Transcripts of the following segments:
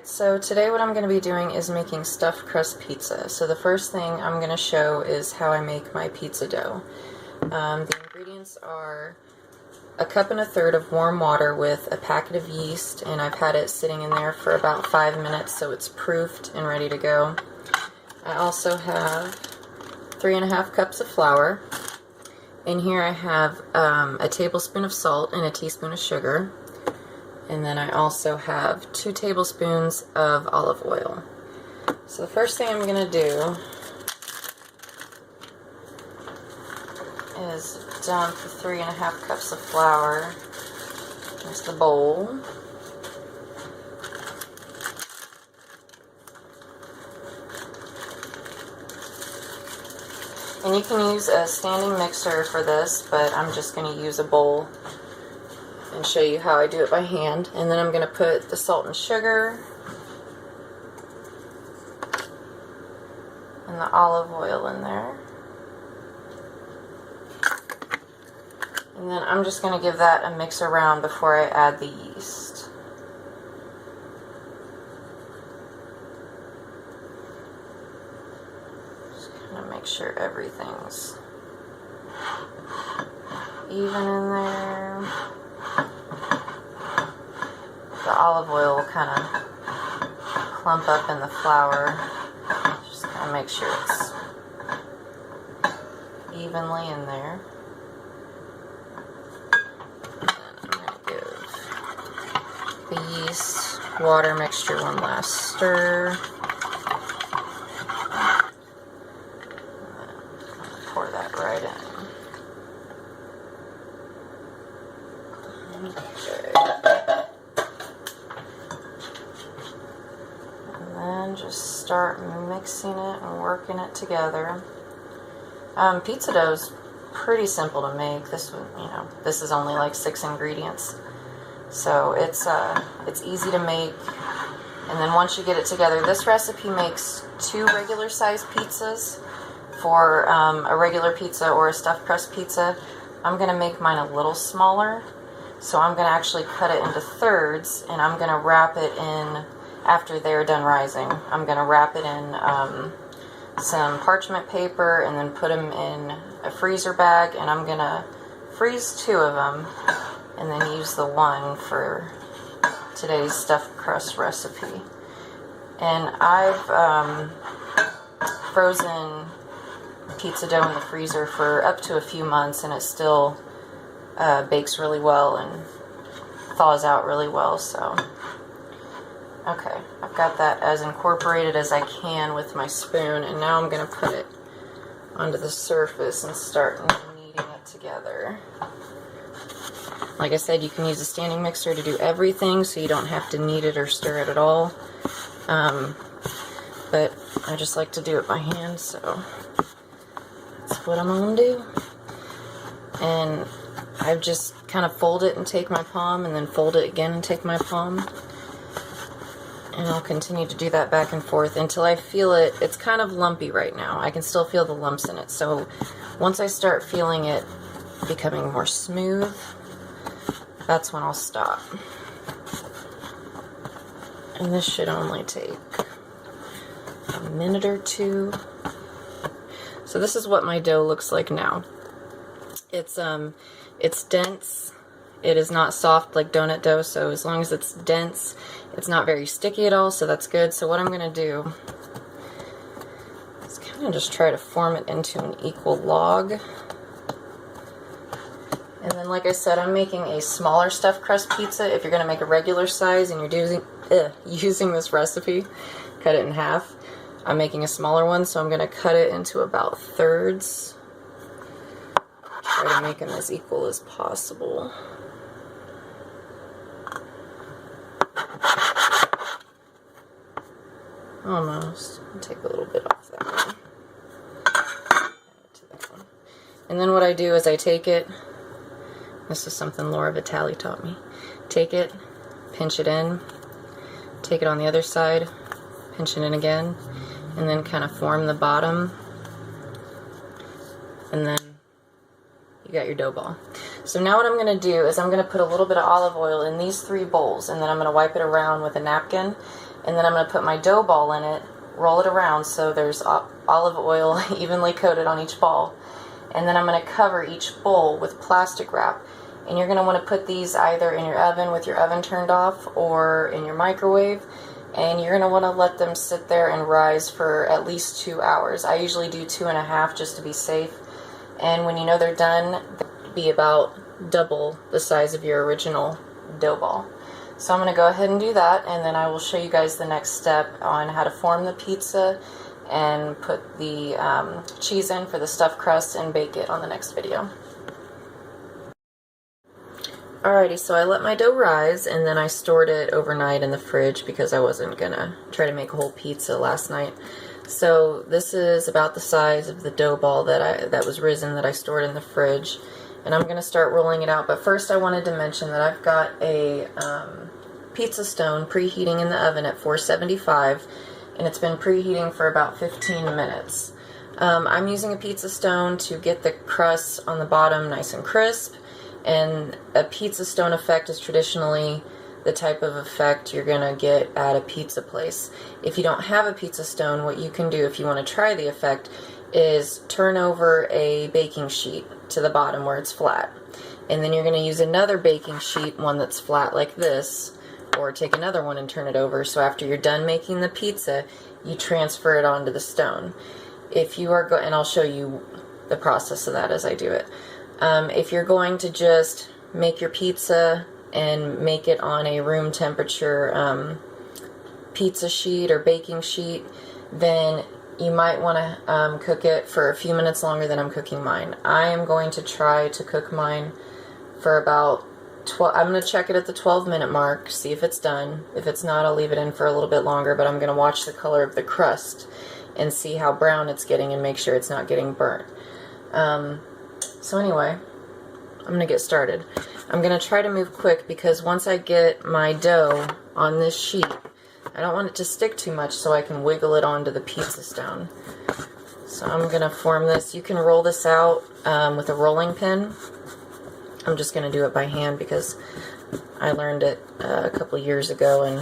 Alright, so today what I'm going to be doing is making stuffed crust pizza. So the first thing I'm going to show is how I make my pizza dough. The ingredients are a cup and a third of warm water with a packet of yeast, and I've had it sitting in there for about 5 minutes so it's proofed and ready to go. I also have 3½ cups of flour. In here I have a tablespoon of salt and a teaspoon of sugar. And then I also have 2 tablespoons of olive oil. So the first thing I'm going to do is dump the 3½ cups of flour into the bowl. And you can use a standing mixer for this, but I'm just going to use a bowl and show you how I do it by hand. And then I'm going to put the salt and sugar and the olive oil in there. And then I'm just going to give that a mix around before I add the yeast. Just kind of make sure everything's even in there. The olive oil will kind of clump up in the flour. Just kind of make sure it's evenly in there. And then I'm going to give the yeast water mixture one last stir. And then pour that right in. Okay. And just start mixing it and working it together. Pizza dough is pretty simple to make. This is only like 6 ingredients, so it's easy to make. And then once you get it together, this recipe makes 2 regular size pizzas for a regular pizza or a stuffed crust pizza. I'm gonna make mine a little smaller, so I'm gonna actually cut it into thirds, and I'm gonna wrap it in. After they're done rising, I'm going to wrap it in some parchment paper and then put them in a freezer bag, and I'm going to freeze 2 of them and then use the one for today's stuffed crust recipe. And I've frozen pizza dough in the freezer for up to a few months, and it still bakes really well and thaws out really well. So okay, I've got that as incorporated as I can with my spoon, and now I'm going to put it onto the surface and start kneading it together. Like I said, you can use a standing mixer to do everything, so you don't have to knead it or stir it at all. But I just like to do it by hand, so that's what I'm going to do. And I just kind of fold it and take my palm, and then fold it again and take my palm. And I'll continue to do that back and forth until I feel it. It's kind of lumpy right now. I can still feel the lumps in it. So once I start feeling it becoming more smooth, that's when I'll stop. And this should only take a minute or 2. So this is what my dough looks like now. It's dense. It is not soft like donut dough, so as long as it's dense, it's not very sticky at all, so that's good. So what I'm going to do is kind of just try to form it into an equal log. And then, like I said, I'm making a smaller stuffed crust pizza. If you're going to make a regular size and you're using this recipe, cut it in half. I'm making a smaller one, so I'm going to cut it into about thirds. Try to make them as equal as possible. Almost. I'll take a little bit off that one. To that one. And then what I do is I take it. This is something Laura Vitale taught me. Take it, pinch it in, take it on the other side, pinch it in again, and then kind of form the bottom. And then you got your dough ball. So now what I'm going to do is I'm going to put a little bit of olive oil in these 3 bowls, and then I'm going to wipe it around with a napkin, and then I'm going to put my dough ball in it, roll it around so there's olive oil evenly coated on each ball, and then I'm going to cover each bowl with plastic wrap. And you're going to want to put these either in your oven with your oven turned off or in your microwave, and you're going to want to let them sit there and rise for at least 2 hours. I usually do 2.5 just to be safe, and when you know they're done, they'll be about double the size of your original dough ball. So I'm going to go ahead and do that, and then I will show you guys the next step on how to form the pizza and put the cheese in for the stuffed crust and bake it on the next video. Alrighty, so I let my dough rise, and then I stored it overnight in the fridge because I wasn't gonna try to make a whole pizza last night. So this is about the size of the dough ball that was risen that I stored in the fridge, and I'm gonna start rolling it out. But first, I wanted to mention that I've got a pizza stone preheating in the oven at 475, and it's been preheating for about 15 minutes. I'm using a pizza stone to get the crust on the bottom nice and crisp. And a pizza stone effect is traditionally the type of effect you're going to get at a pizza place. If you don't have a pizza stone, what you can do if you want to try the effect is turn over a baking sheet to the bottom where it's flat. And then you're going to use another baking sheet, one that's flat like this, or take another one and turn it over. So after you're done making the pizza, you transfer it onto the stone. If you are and I'll show you the process of that as I do it. If you're going to just make your pizza and make it on a room temperature pizza sheet or baking sheet, then you might want to cook it for a few minutes longer than I'm cooking mine. I am going to try to cook mine for about 12. I'm going to check it at the 12-minute mark, see if it's done. If it's not, I'll leave it in for a little bit longer, but I'm going to watch the color of the crust and see how brown it's getting and make sure it's not getting burnt. So anyway, I'm going to get started. I'm going to try to move quick because once I get my dough on this sheet, I don't want it to stick too much so I can wiggle it onto the pizza stone. So I'm going to form this. You can roll this out with a rolling pin. I'm just going to do it by hand because I learned it a couple years ago and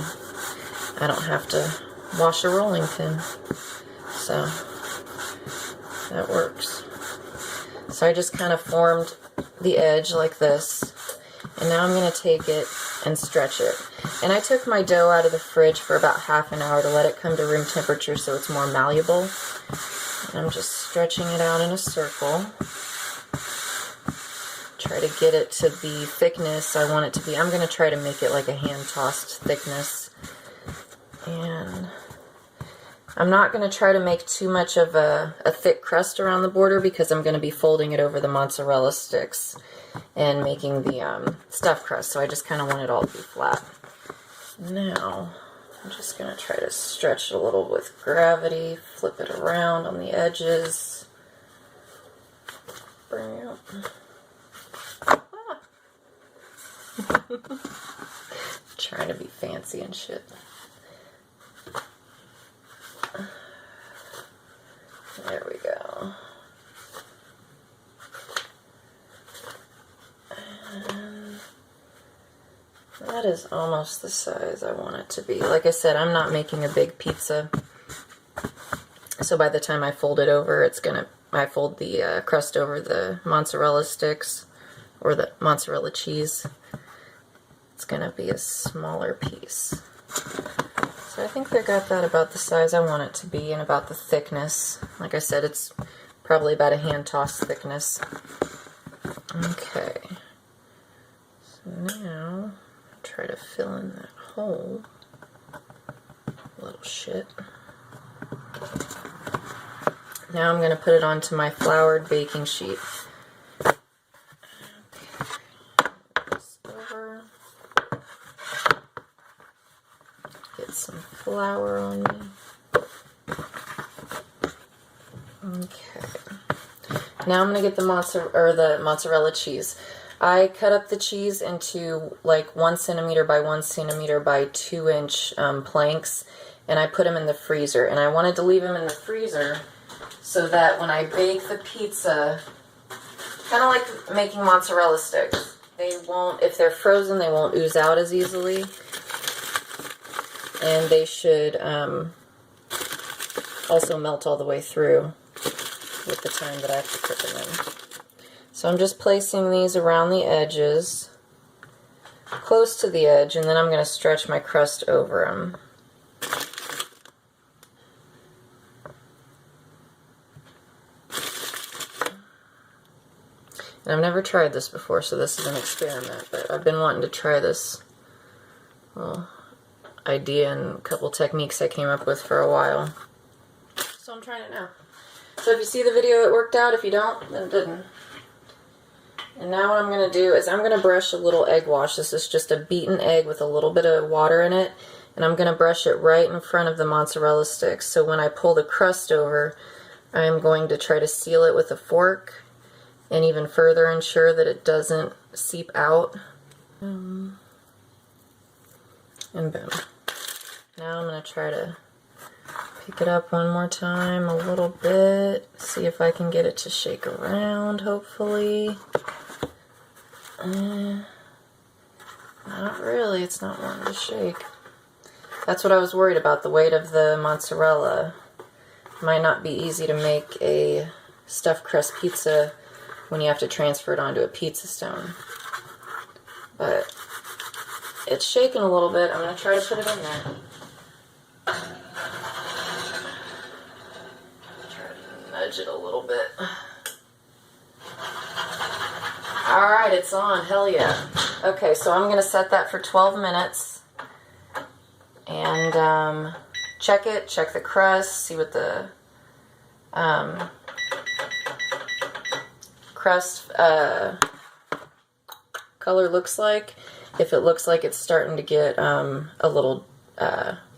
I don't have to wash a rolling pin. So that works. So I just kind of formed the edge like this, and now I'm going to take it and stretch it. And I took my dough out of the fridge for about half an hour to let it come to room temperature so it's more malleable. And I'm just stretching it out in a circle. Try to get it to the thickness I want it to be. I'm going to try to make it like a hand-tossed thickness. And I'm not going to try to make too much of a thick crust around the border because I'm going to be folding it over the mozzarella sticks and making the stuffed crust, so I just kind of want it all to be flat. Now, I'm just going to try to stretch it a little with gravity, flip it around on the edges, bring it up. Trying to be fancy and shit. There we go. And that is almost the size I want it to be. Like I said, I'm not making a big pizza. So by the time I fold it over, I fold the crust over the mozzarella sticks or the mozzarella cheese. It's going to be a smaller piece. So I think they got that about the size I want it to be and about the thickness. Like I said, it's probably about a hand-toss thickness. Okay. So now, try to fill in that hole. Little shit. Now I'm going to put it onto my floured baking sheet. Some flour on me. Okay. Now I'm going to get the mozzarella cheese. I cut up the cheese into like 1 centimeter by 1 centimeter by 2 inch planks, and I put them in the freezer. And I wanted to leave them in the freezer so that when I bake the pizza, kind of like making mozzarella sticks, they won't, if they're frozen, they won't ooze out as easily. and they should also melt all the way through with the time that I have to cook them in. So I'm just placing these around the edges, close to the edge, and then I'm going to stretch my crust over them. And I've never tried this before, so this is an experiment, but I've been wanting to try this little idea and a couple techniques I came up with for a while. So I'm trying it now. So if you see the video, it worked out. If you don't, then it didn't. And now what I'm going to do is I'm going to brush a little egg wash. This is just a beaten egg with a little bit of water in it. And I'm going to brush it right in front of the mozzarella sticks. So when I pull the crust over, I'm going to try to seal it with a fork and even further ensure that it doesn't seep out. And boom. Now I'm going to try to pick it up one more time a little bit. See if I can get it to shake around, hopefully. Not really, it's not wanting to shake. That's what I was worried about, the weight of the mozzarella. Might not be easy to make a stuffed crust pizza when you have to transfer it onto a pizza stone. But it's shaking a little bit. I'm going to try to put it in there. Try to nudge it a little bit. Alright, it's on. Hell yeah. Okay, so I'm going to set that for 12 minutes. And check it, check the crust, see what the crust color looks like. If it looks like it's starting to get a little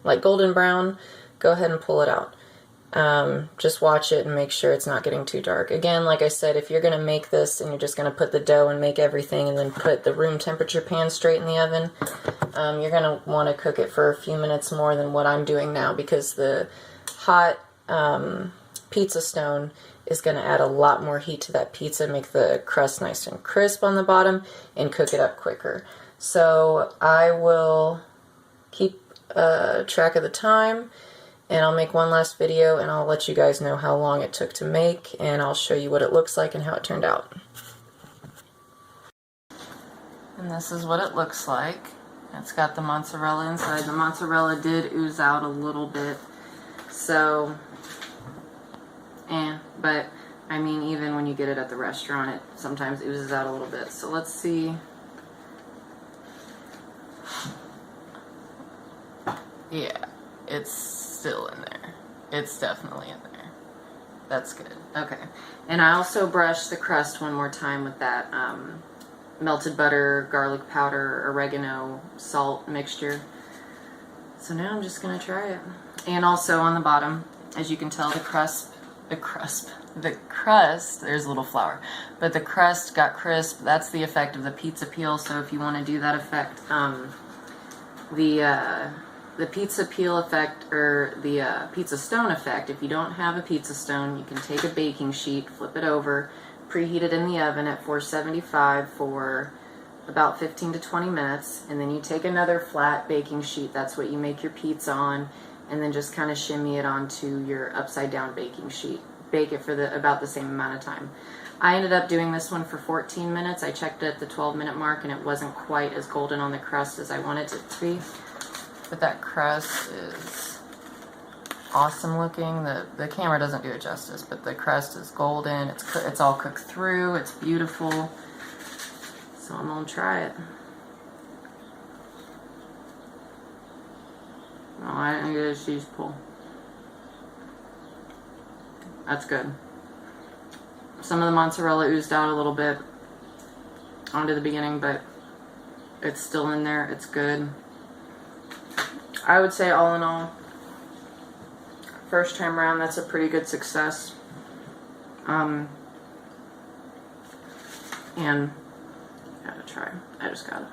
like golden brown, go ahead and pull it out. Just watch it and make sure it's not getting too dark. Again, like I said, if you're going to make this and you're just going to put the dough and make everything and then put the room temperature pan straight in the oven, you're going to want to cook it for a few minutes more than what I'm doing now, because the hot pizza stone is going to add a lot more heat to that pizza, make the crust nice and crisp on the bottom, and cook it up quicker. So I will keep track of the time, and I'll make one last video and I'll let you guys know how long it took to make, and I'll show you what it looks like and how it turned out. And this is what it looks like. It's got the mozzarella inside. The mozzarella did ooze out a little bit, so but I mean, even when you get it at the restaurant, it sometimes oozes out a little bit. So let's see. Yeah, it's still in there. It's definitely in there. That's good. Okay. And I also brushed the crust one more time with that melted butter, garlic powder, oregano, salt mixture. So now I'm just going to try it. And also on the bottom, as you can tell, the crust, there's a little flour, but the crust got crisp. That's the effect of the pizza peel. So if you want to do that effect, the pizza peel effect, or the pizza stone effect, if you don't have a pizza stone, you can take a baking sheet, flip it over, preheat it in the oven at 475 for about 15 to 20 minutes, and then you take another flat baking sheet, that's what you make your pizza on, and then just kind of shimmy it onto your upside down baking sheet. Bake it for about the same amount of time. I ended up doing this one for 14 minutes. I checked it at the 12-minute mark, and it wasn't quite as golden on the crust as I wanted it to be. But that crust is awesome looking. The camera doesn't do it justice, but the crust is golden. It's all cooked through. It's beautiful. So I'm gonna try it. Oh, I didn't get a cheese pull. That's good. Some of the mozzarella oozed out a little bit onto the beginning, but it's still in there. It's good. I would say all in all, first time around, that's a pretty good success. And gotta try. I just gotta.